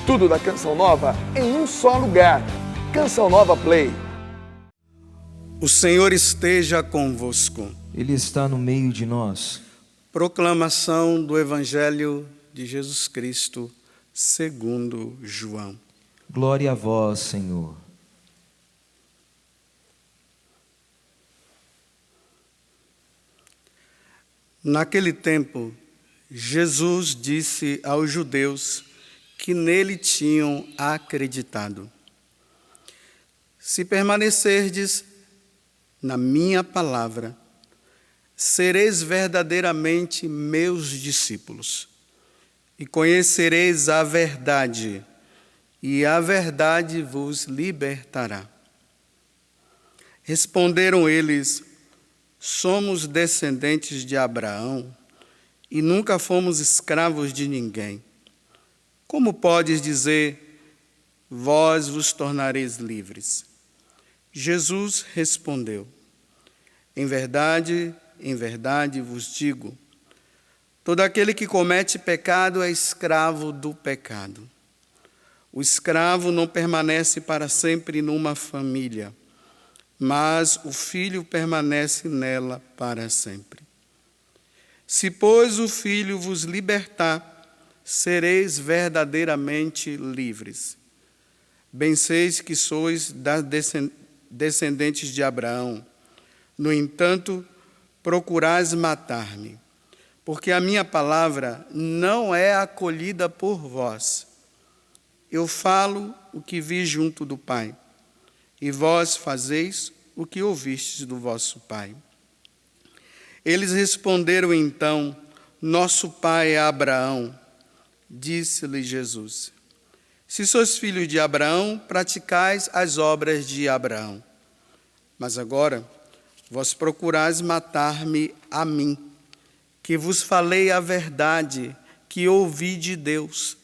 Tudo da Canção Nova em um só lugar. Canção Nova Play. O Senhor esteja convosco. Ele está no meio de nós. Proclamação do Evangelho de Jesus Cristo, segundo João. Glória a vós, Senhor. Naquele tempo, Jesus disse aos judeus que nele tinham acreditado: se permanecerdes na minha palavra, sereis verdadeiramente meus discípulos, e conhecereis a verdade, e a verdade vos libertará. Responderam eles: somos descendentes de Abraão e nunca fomos escravos de ninguém. Como podes dizer, vós vos tornareis livres? Jesus respondeu: em verdade vos digo, todo aquele que comete pecado é escravo do pecado. O escravo não permanece para sempre numa família, mas o filho permanece nela para sempre. Se, pois, o Filho vos libertar, sereis verdadeiramente livres. Bem seis que sois descendentes de Abraão. No entanto, procurais matar-me, porque a minha palavra não é acolhida por vós. Eu falo o que vi junto do Pai, e vós fazeis o que ouvistes do vosso pai. Eles responderam então: nosso pai é Abraão. Disse-lhe Jesus: se sois filhos de Abraão, praticais as obras de Abraão. Mas agora vós procurais matar-me a mim, que vos falei a verdade que ouvi de Deus.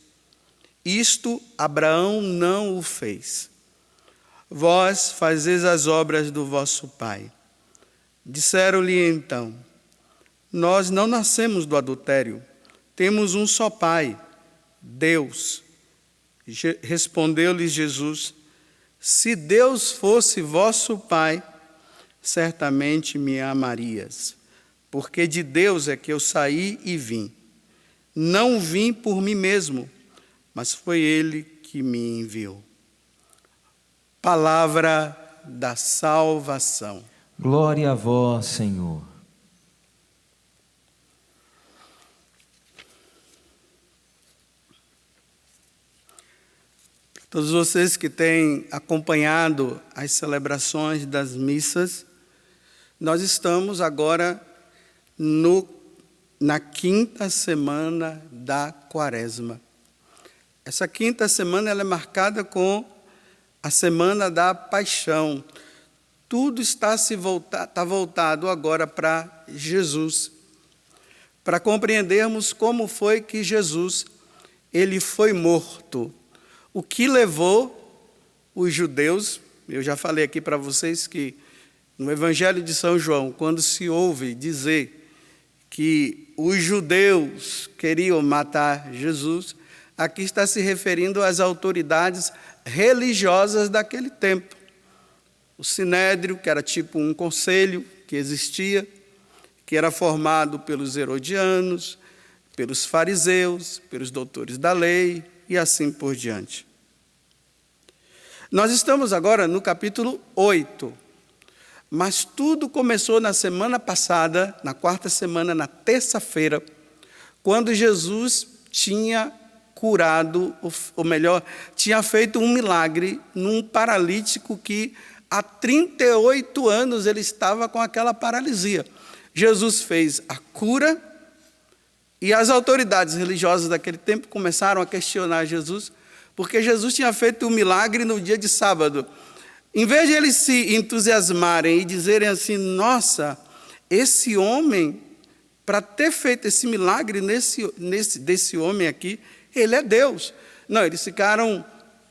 Isto Abraão não o fez. Vós fazeis as obras do vosso pai. Disseram-lhe então: nós não nascemos do adultério, temos um só pai, Deus. Respondeu-lhes Jesus: se Deus fosse vosso pai, certamente me amarias, porque de Deus é que eu saí e vim. Não vim por mim mesmo, mas foi Ele que me enviou. Palavra da salvação. Glória a vós, Senhor. Todos vocês que têm acompanhado as celebrações das missas, nós estamos agora na quinta semana da Quaresma. Essa quinta semana ela é marcada com a semana da Paixão. Tudo está voltado agora para Jesus, para compreendermos como foi que Jesus ele foi morto. O que levou os judeus, eu já falei aqui para vocês que no Evangelho de São João, quando se ouve dizer que os judeus queriam matar Jesus, aqui está se referindo às autoridades religiosas daquele tempo. O Sinédrio, que era tipo um conselho que existia, que era formado pelos herodianos, pelos fariseus, pelos doutores da lei e assim por diante. Nós estamos agora no capítulo 8, mas tudo começou na semana passada, na quarta semana, na terça-feira, quando Jesus tinha curado, ou melhor, tinha feito um milagre num paralítico que há 38 anos ele estava com aquela paralisia. Jesus fez a cura e as autoridades religiosas daquele tempo começaram a questionar Jesus, porque Jesus tinha feito um milagre no dia de sábado. Em vez de eles se entusiasmarem e dizerem assim: nossa, esse homem, para ter feito esse milagre desse homem aqui, ele é Deus. Não, eles ficaram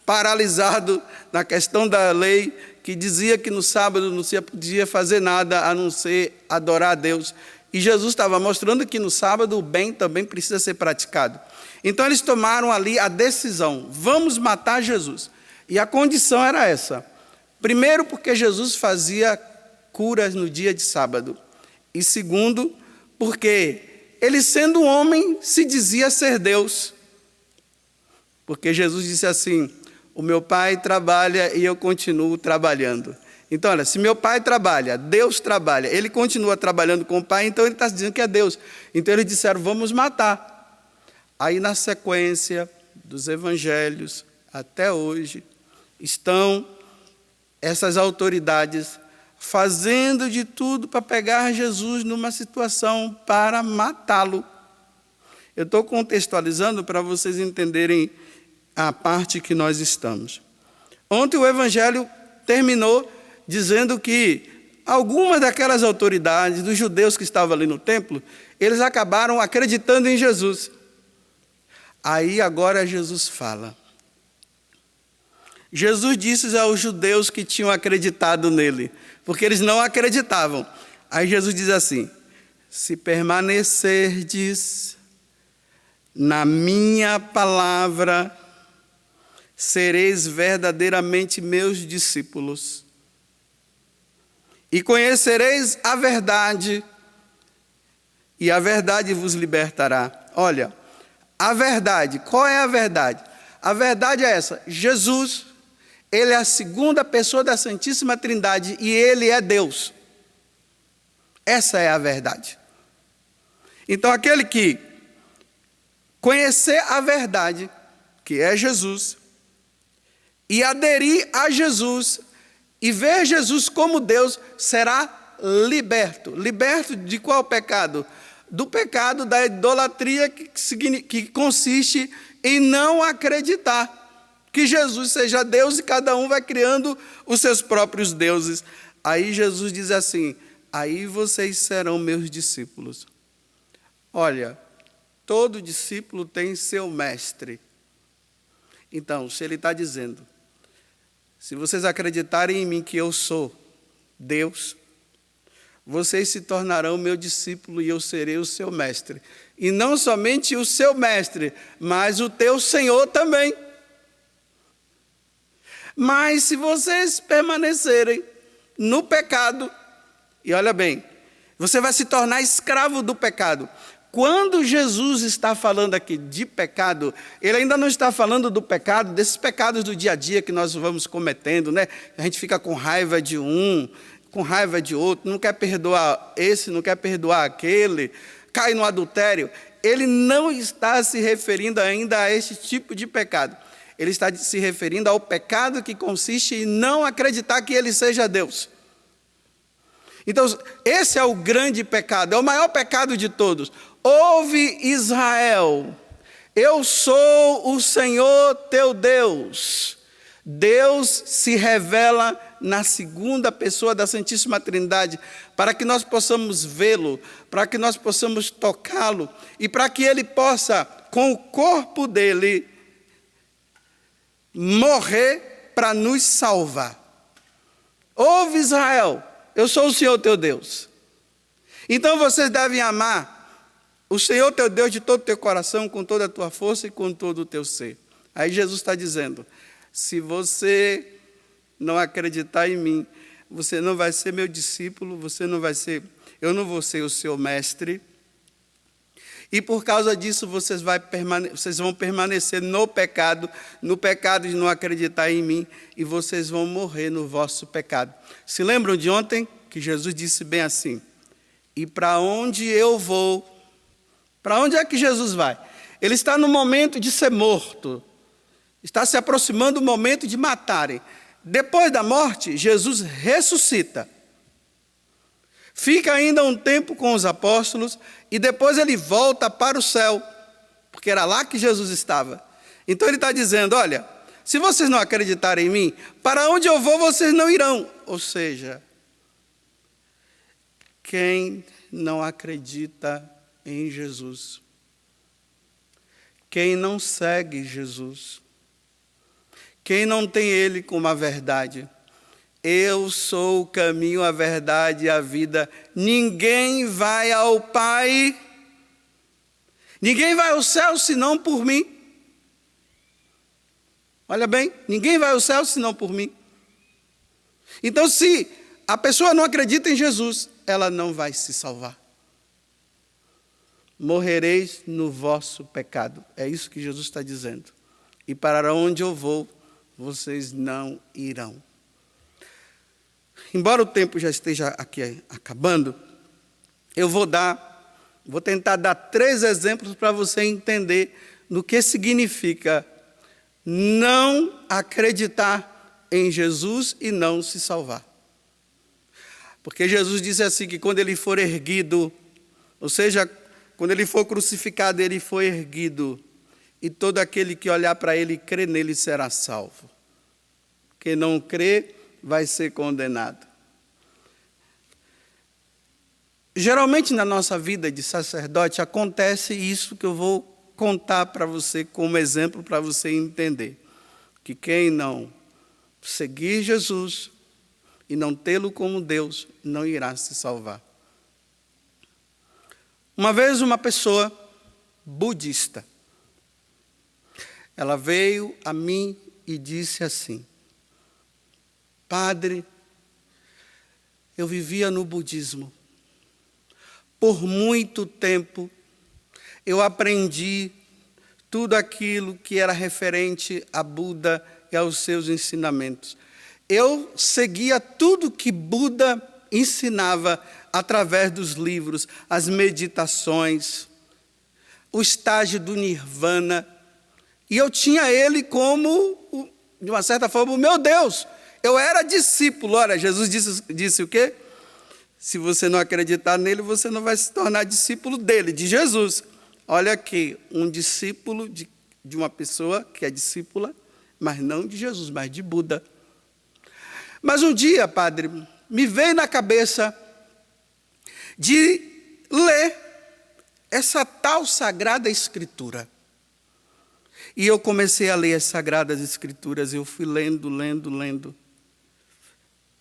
paralisados na questão da lei, que dizia que no sábado não se podia fazer nada a não ser adorar a Deus. E Jesus estava mostrando que no sábado o bem também precisa ser praticado. Então eles tomaram ali a decisão: vamos matar Jesus. E a condição era essa. Primeiro, porque Jesus fazia curas no dia de sábado. E segundo, porque ele, sendo um homem, se dizia ser Deus. Porque Jesus disse assim: o meu Pai trabalha e eu continuo trabalhando. Então, olha, se meu Pai trabalha, Deus trabalha, ele continua trabalhando com o Pai, então ele está dizendo que é Deus. Então eles disseram: vamos matar. Aí, na sequência dos evangelhos, até hoje, estão essas autoridades fazendo de tudo para pegar Jesus numa situação para matá-lo. Eu estou contextualizando para vocês entenderem a parte que nós estamos. Ontem o evangelho terminou dizendo que algumas daquelas autoridades, dos judeus que estavam ali no templo, eles acabaram acreditando em Jesus. Aí agora Jesus fala. Jesus disse aos judeus que tinham acreditado nele, porque eles não acreditavam. Aí Jesus diz assim: se permanecerdes na minha palavra, sereis verdadeiramente meus discípulos. E conhecereis a verdade, e a verdade vos libertará. Olha, a verdade, qual é a verdade? A verdade é essa: Jesus, ele é a segunda pessoa da Santíssima Trindade e ele é Deus. Essa é a verdade. Então, aquele que conhecer a verdade, que é Jesus, e aderir a Jesus, e ver Jesus como Deus, será liberto. Liberto de qual pecado? Do pecado da idolatria que consiste em não acreditar que Jesus seja Deus e cada um vai criando os seus próprios deuses. Aí Jesus diz assim: aí vocês serão meus discípulos. Olha, todo discípulo tem seu mestre. Então, se ele está dizendo: se vocês acreditarem em mim que eu sou Deus, vocês se tornarão meu discípulo e eu serei o seu mestre. E não somente o seu mestre, mas o teu Senhor também. Mas se vocês permanecerem no pecado, e olha bem, você vai se tornar escravo do pecado. Quando Jesus está falando aqui de pecado, ele ainda não está falando do pecado, desses pecados do dia a dia que nós vamos cometendo, né? A gente fica com raiva de um, com raiva de outro, não quer perdoar esse, não quer perdoar aquele, cai no adultério. Ele não está se referindo ainda a esse tipo de pecado. Ele está se referindo ao pecado que consiste em não acreditar que ele seja Deus. Então, esse é o grande pecado, é o maior pecado de todos. Ouve, Israel, eu sou o Senhor teu Deus. Deus se revela na segunda pessoa da Santíssima Trindade, para que nós possamos vê-lo, para que nós possamos tocá-lo, e para que ele possa, com o corpo dele, morrer para nos salvar. Ouve, Israel, eu sou o Senhor teu Deus. Então vocês devem amar o Senhor teu Deus de todo o teu coração, com toda a tua força e com todo o teu ser. Aí Jesus está dizendo: se você não acreditar em mim, você não vai ser meu discípulo, eu não vou ser o seu mestre. E por causa disso vocês vão permanecer no pecado de não acreditar em mim, e vocês vão morrer no vosso pecado. Se lembram de ontem que Jesus disse bem assim: e para onde eu vou? Para onde é que Jesus vai? Ele está no momento de ser morto. Está se aproximando o momento de matarem. Depois da morte, Jesus ressuscita. Fica ainda um tempo com os apóstolos e depois ele volta para o céu, porque era lá que Jesus estava. Então ele está dizendo: olha, se vocês não acreditarem em mim, para onde eu vou vocês não irão. Ou seja, quem não acredita em Jesus, quem não segue Jesus, quem não tem Ele como a verdade, Eu sou o caminho, a verdade e a vida. Ninguém vai ao Pai, ninguém vai ao céu senão por mim. Olha bem, ninguém vai ao céu senão por mim. Então, se a pessoa não acredita em Jesus, ela não vai se salvar. Morrereis no vosso pecado. É isso que Jesus está dizendo. E para onde eu vou, vocês não irão. Embora o tempo já esteja aqui acabando, eu vou tentar dar 3 exemplos para você entender no que significa não acreditar em Jesus e não se salvar. Porque Jesus disse assim, que quando ele for erguido, ou seja, quando ele for crucificado, ele foi erguido, e todo aquele que olhar para ele e crer nele será salvo. Quem não crê vai ser condenado. Geralmente na nossa vida de sacerdote acontece isso que eu vou contar para você como exemplo para você entender. Que quem não seguir Jesus e não tê-lo como Deus, não irá se salvar. Uma vez uma pessoa budista, ela veio a mim e disse assim: Padre, eu vivia no budismo. Por muito tempo, eu aprendi tudo aquilo que era referente a Buda e aos seus ensinamentos. Eu seguia tudo que Buda ensinava através dos livros, as meditações, o estágio do Nirvana. E eu tinha ele como, de uma certa forma, o meu Deus. Eu era discípulo. Olha, Jesus disse o quê? Se você não acreditar nele, você não vai se tornar discípulo dele, de Jesus. Olha aqui, um discípulo de uma pessoa que é discípula, mas não de Jesus, mas de Buda. Mas um dia, padre, me veio na cabeça de ler essa tal Sagrada Escritura. E eu comecei a ler as Sagradas Escrituras, eu fui lendo.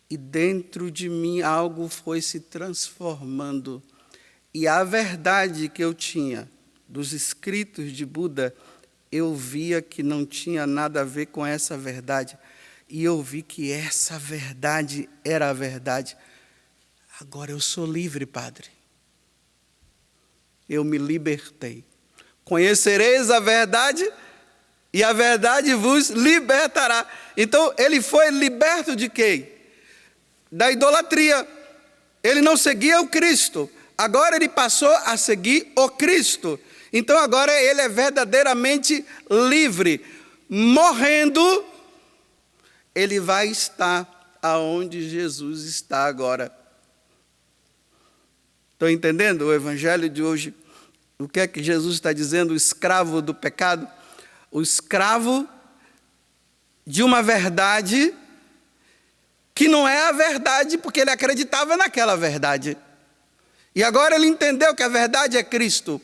E dentro de mim algo foi se transformando. E a verdade que eu tinha dos escritos de Buda, eu via que não tinha nada a ver com essa verdade. E eu vi que essa verdade era a verdade. Agora eu sou livre, padre. Eu me libertei. Conhecereis a verdade e a verdade vos libertará. Então ele foi liberto de quê? Da idolatria. Ele não seguia o Cristo. Agora ele passou a seguir o Cristo. Então agora ele é verdadeiramente livre. Morrendo, ele vai estar aonde Jesus está agora. Estão entendendo o evangelho de hoje? O que é que Jesus está dizendo? O escravo do pecado. O escravo de uma verdade que não é a verdade, porque ele acreditava naquela verdade. E agora ele entendeu que a verdade é Cristo.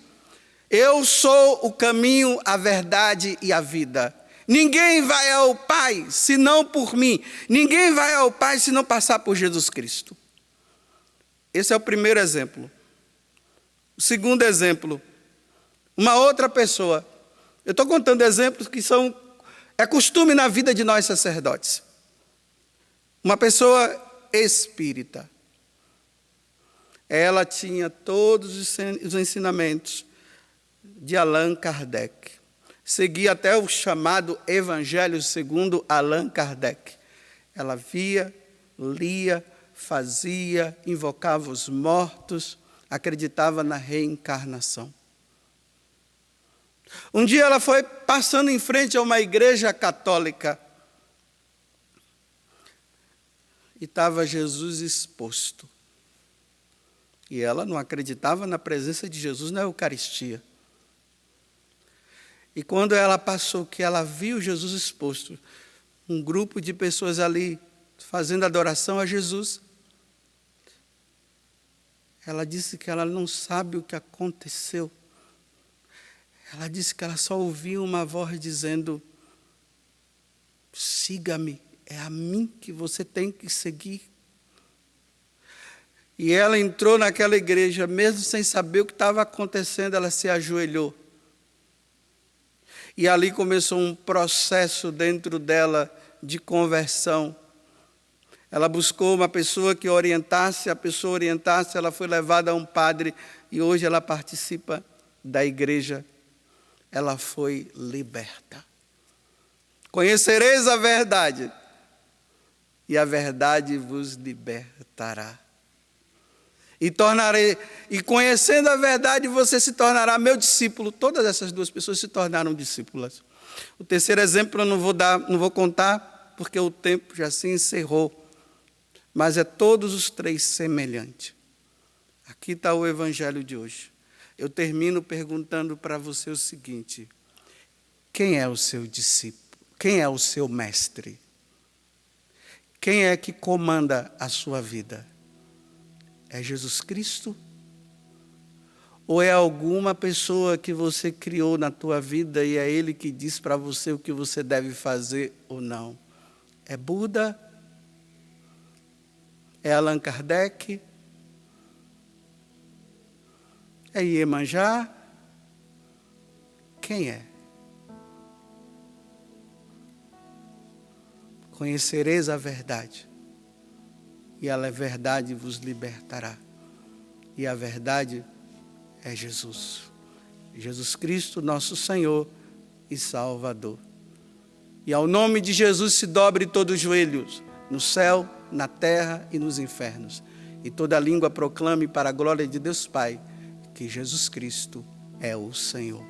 Eu sou o caminho, a verdade e a vida. Ninguém vai ao Pai senão por mim. Ninguém vai ao Pai se não passar por Jesus Cristo. Esse é o primeiro exemplo. O segundo exemplo, uma outra pessoa. Eu estou contando exemplos que é costume na vida de nós sacerdotes. Uma pessoa espírita. Ela tinha todos os ensinamentos de Allan Kardec. Seguia até o chamado Evangelho segundo Allan Kardec. Ela via, lia, fazia, invocava os mortos, acreditava na reencarnação. Um dia ela foi passando em frente a uma igreja católica e estava Jesus exposto. E ela não acreditava na presença de Jesus na Eucaristia. E quando ela passou, que ela viu Jesus exposto, um grupo de pessoas ali fazendo adoração a Jesus, ela disse que ela não sabe o que aconteceu. Ela disse que ela só ouvia uma voz dizendo: siga-me. é a mim que você tem que seguir. E ela entrou naquela igreja, mesmo sem saber o que estava acontecendo, ela se ajoelhou. E ali começou um processo dentro dela de conversão. Ela buscou uma pessoa que orientasse, a pessoa orientasse, ela foi levada a um padre e hoje ela participa da igreja. Ela foi liberta. Conhecereis a verdade, e a verdade vos libertará. E conhecendo a verdade, você se tornará meu discípulo. Todas essas duas pessoas se tornaram discípulas. O terceiro exemplo eu não vou contar, porque o tempo já se encerrou. Mas é todos os três semelhantes. Aqui está o evangelho de hoje. Eu termino perguntando para você o seguinte: quem é o seu discípulo? Quem é o seu mestre? Quem é que comanda a sua vida? É Jesus Cristo? Ou é alguma pessoa que você criou na tua vida e é Ele que diz para você o que você deve fazer ou não? É Buda? É Allan Kardec? É Iemanjá? Quem é? Conhecereis a verdade, e a verdade vos libertará. E a verdade é Jesus. Jesus Cristo, nosso Senhor e Salvador. E ao nome de Jesus se dobre todos os joelhos, no céu, na terra e nos infernos. E toda língua proclame para a glória de Deus Pai, que Jesus Cristo é o Senhor.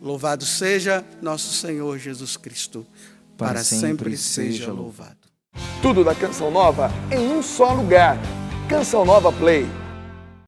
Louvado seja nosso Senhor Jesus Cristo. Para sempre seja louvado. Tudo da Canção Nova em um só lugar. Canção Nova Play.